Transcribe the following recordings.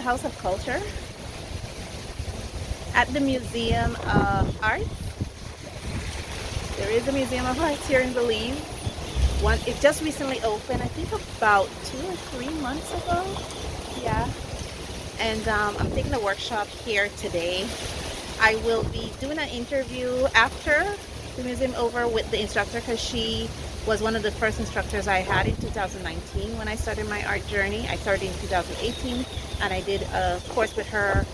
House of Culture at the Museum of Art. There is a Museum of Art here in Belize. It just recently opened, I think about 2 or 3 months ago. Yeah. And I'm taking a workshop here today. I will be doing an interview after the museum over with the instructor, because she was one of the first instructors I had in 2019 when I started my art journey. I started in 2018 and I did a course with her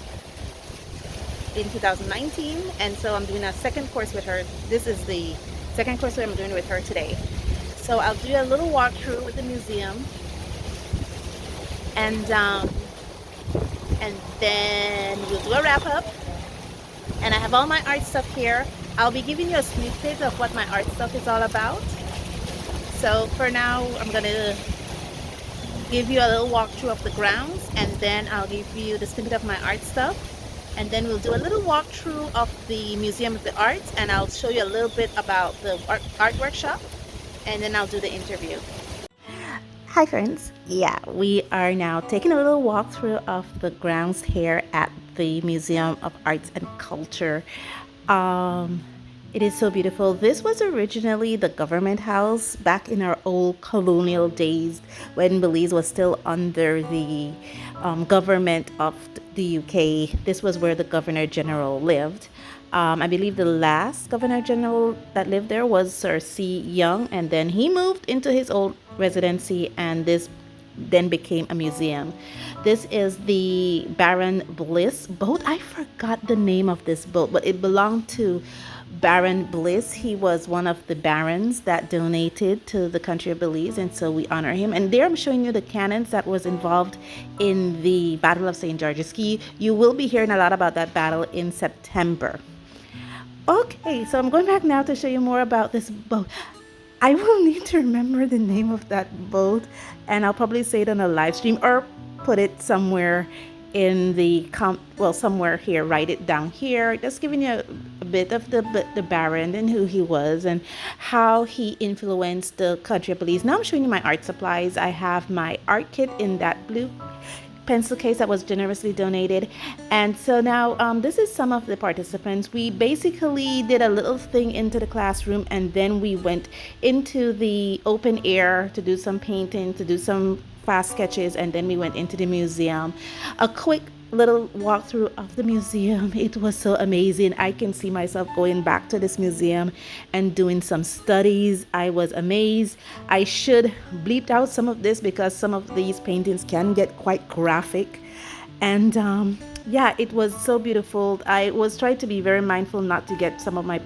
in 2019, and so I'm doing a second course with her. This is the second course that I'm doing with her today. So I'll do a little walkthrough with the museum, and then we'll do a wrap up. And I have all my art stuff here. I'll be giving you a sneak peek of what my art stuff is all about. So for now, I'm gonna give you a little walkthrough of the grounds, and then I'll give you the snippet of my art stuff. And then we'll do a little walkthrough of the Museum of the Arts, and I'll show you a little bit about the art workshop, and then I'll do the interview. Hi friends. Yeah, we are now taking a little walkthrough of the grounds here at the Museum of Arts and Culture. It is so beautiful. This was originally the government house back in our old colonial days when Belize was still under the government of the UK. This was where the Governor General lived. I believe the last Governor General that lived there was Sir C. Young, and then he moved into his old residency, and this then became a museum. This is the Baron Bliss boat. I forgot the name of this boat, but it belonged to Baron Bliss. He was one of the barons that donated to the country of Belize, and so we honor him. And there I'm showing you the cannons that was involved in the Battle of St. George's Key. You will be hearing a lot about that battle in September. Okay, so I'm going back now to show you more about this boat. I will need to remember the name of that boat, and I'll probably say it on a live stream or put it somewhere in the somewhere here. Write it down here, just giving you a bit of the Baron and who he was and how he influenced the country of Belize. Now I'm showing you my art supplies. I have my art kit in that blue pencil case that was generously donated, and so now this is some of the participants. We basically did a little thing into the classroom, and then we went into the open air to do some painting, to do some fast sketches, and then we went into the museum. A quick little walkthrough of the museum. It was so amazing. I can see myself going back to this museum and doing some studies. I was amazed. I should bleep out some of this because some of these paintings can get quite graphic, and yeah, it was so beautiful. I was trying to be very mindful not to get some of my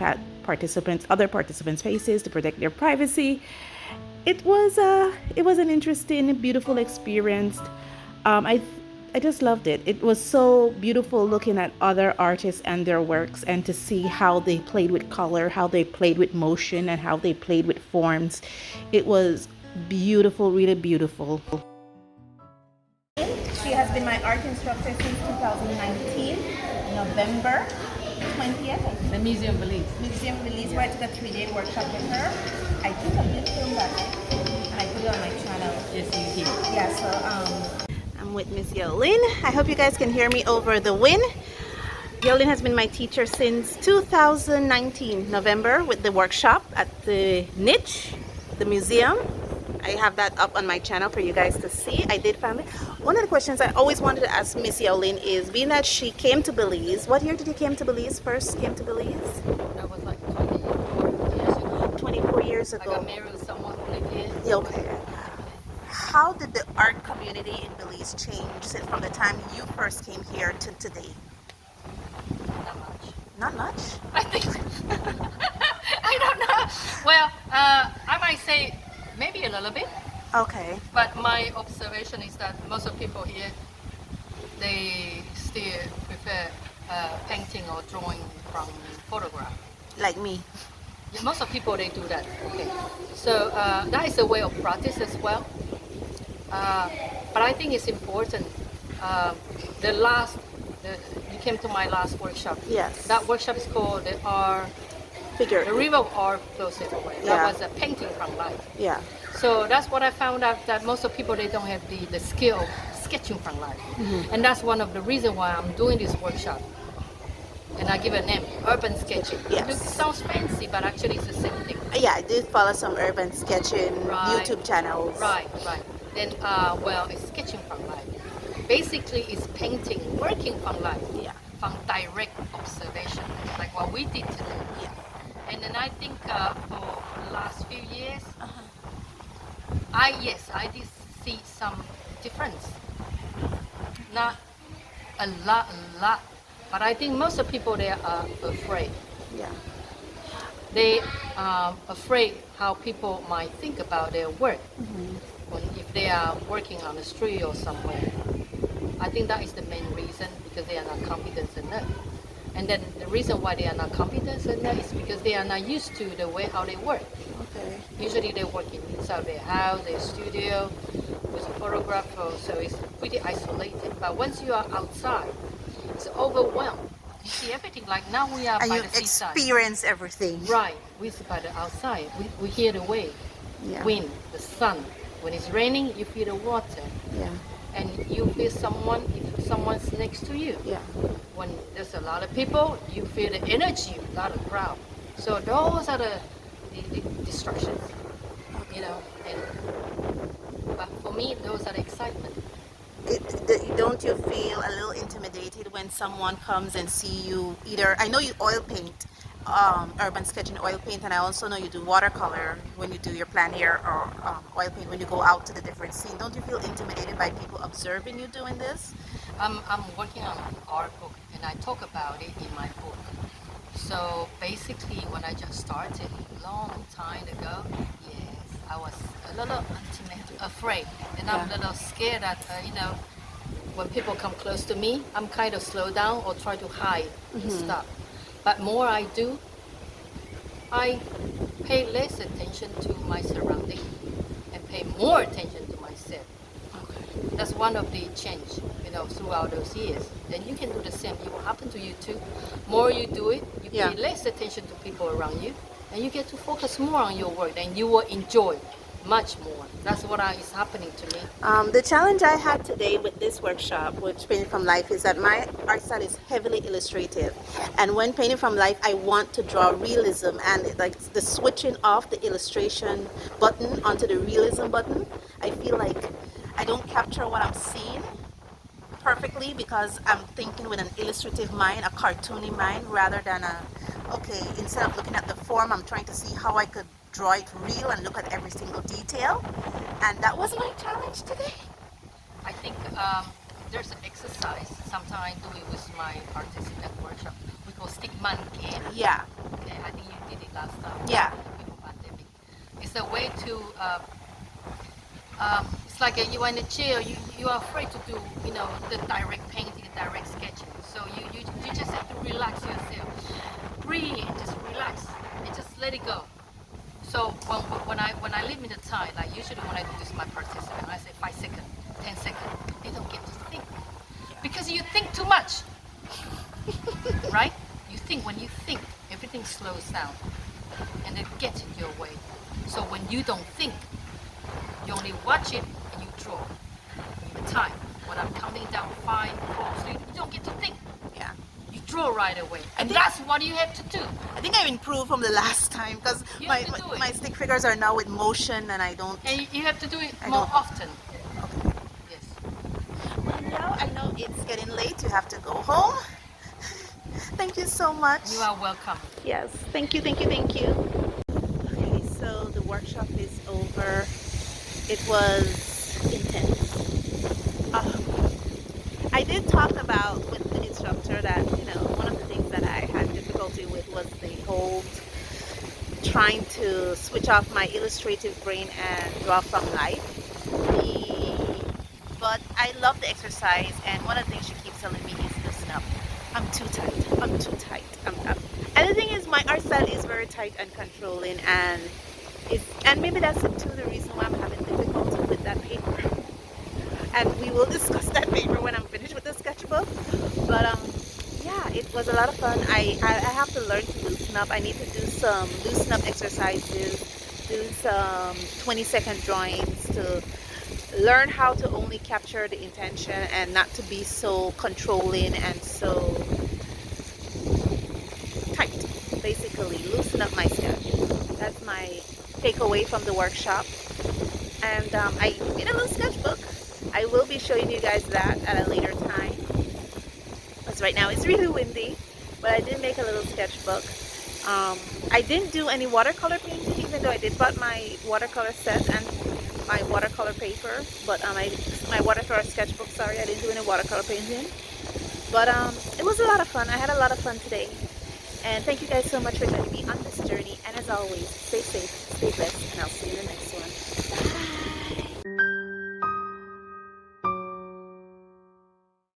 other participants' faces to protect their privacy. It was an interesting, beautiful experience. I just loved it. It was so beautiful looking at other artists and their works, and to see how they played with color, how they played with motion, and how they played with forms. It was beautiful, really beautiful. She has been my art instructor since 2019, November 20th. The Museum Belize. Museum Belize, where I took a 3-day workshop with her. I took a big film that night, and I put it on my channel. Yes, you did. Yeah, so I'm with Miss Yaoling. I hope you guys can hear me over the wind. Yaoling has been my teacher since 2019, November, with the workshop at the niche, the museum. I have that up on my channel for you guys to see. I did find it. One of the questions I always wanted to ask Miss Yaoling is, being that she came to Belize, what year did you came to Belize? First came to Belize? That was like 24 years ago. 24 years ago. I got married with someone who lived here. Yeah, okay. How did the art community in Belize change from the time you first came here to today? Not much. Not much? I think. I don't know. Well, I might say maybe a little bit. Okay. But my observation is that most of people here, they still prefer painting or drawing from photograph. Like me. Yeah, most of people, they do that. Okay. So that is a way of practice as well. But I think it's important. You came to my last workshop. Yes. That workshop is called the River of Art Flows Everywhere. Yeah. That was a painting from life. Yeah. So that's what I found out, that most of people, they don't have the skill sketching from life. And that's one of the reasons why I'm doing this workshop. And I give a name, urban sketching. Yes. It sounds fancy, but actually it's the same thing. Yeah, I did follow some urban sketching Right. YouTube channels. Right. Then, well, it's sketching from life. Basically, it's painting, working from life, Yeah. from direct observation, like what we did today. Yeah. And then I think for the last few years, Uh-huh. I did see some difference. Not a lot, but I think most of the people there are afraid. Yeah. They are afraid how people might think about their work if they are working on the street or somewhere. I think that is the main reason, because they are not confident enough. And then the reason why they are not confident enough is because they are not used to the way how they work. Okay. Usually they work inside their house, their studio, with a photographer, so it's pretty isolated. But once you are outside, it's overwhelmed. You see everything. Like now we are And by you the seaside. experience everything. Right, we're by the outside. We hear the wave, Yeah. wind, the sun. When it's raining, you feel the water. Yeah. And you feel someone if someone's next to you. Yeah. When there's a lot of people, you feel the energy, a lot of crowd. So those are the distractions, you know. But for me, those are the excitement. Don't you feel a little intimidated when someone comes and see you either? I know you oil paint, urban sketching oil paint, and I also know you do watercolor when you do your plein air or oil paint when you go out to the different scene. Don't you feel intimidated by people observing you doing this? I'm working on an art book, and I talk about it in my book. So basically, when I just started long time ago, yes, I was a little afraid, and I'm a little scared that when people come close to me, I'm kind of slow down or try to hide and stuff. But more I do, I pay less attention to my surrounding and pay more attention to myself. Okay. That's one of the change, throughout those years. Then you can do the same. It will happen to you too. More you do it, you pay less attention to people around you, and you get to focus more on your work, and you will enjoy much more. That's what is happening to me. The challenge I had today with this workshop, with Painting from Life, is that my art style is heavily illustrative. And when painting from life, I want to draw realism, and like the switching off the illustration button onto the realism button, I feel like I don't capture what I'm seeing perfectly because I'm thinking with an illustrative mind, a cartoony mind, rather than instead of looking at the form, I'm trying to see how I could draw it real and look at every single detail. And that was my challenge today. I think there's an exercise sometimes I do it with my participant workshop. We call stick monkey. Yeah. Okay, I think you did it last time. Yeah. Before pandemic. It's a way to it's like you are in a chair, you are afraid to do the direct painting, direct sketching. So you just have to relax yourself, breathe, just relax and just let it go. So when I live in the time, like usually when I do this, my participant, I say 5 seconds, 10 seconds, they don't get to think because you think too much, right? When you think, everything slows down and it gets in your way. So when you don't think, you only watch it and you draw. The time when I'm counting down 5, 4, 3, you don't get to think. Yeah. You draw right away, and that's what you have to do. I think I've improved from the last time because my stick figures are now with motion, and I don't. And you have to do it more often. Okay. Yes. Well, now I know it's getting late. You have to go home. Thank you so much. You are welcome. Yes. Thank you. Okay, so the workshop is over. It was intense. I did talk about with the instructor that, one of the things that I had difficulty with was the whole trying to switch off my illustrative brain and draw from life. But I love the exercise, and one of the things she keeps telling me is listen up. I'm too tight. And the thing is, my art style is very tight and controlling, and maybe that's too the reason why I'm having difficulty with that paper. And we will discuss that paper when I'm finished with the sketchbook. But yeah, it was a lot of fun. I have to learn to loosen up. I need to do some loosen up exercises, do some 20-second drawings to learn how to only capture the intention and not to be so controlling and so tight. Basically, loosen up my sketch. That's my takeaway from the workshop. And I made a little sketchbook. I will be showing you guys that at a later time, because right now it's really windy, but I did make a little sketchbook. I didn't do any watercolor painting, even though I did bought my watercolor set and my watercolor paper, but my watercolor sketchbook, sorry, I didn't do any watercolor painting. But it was a lot of fun. I had a lot of fun today. And thank you guys so much for joining me on this journey. And as always, stay safe, stay blessed, and I'll see you in the next one. Bye.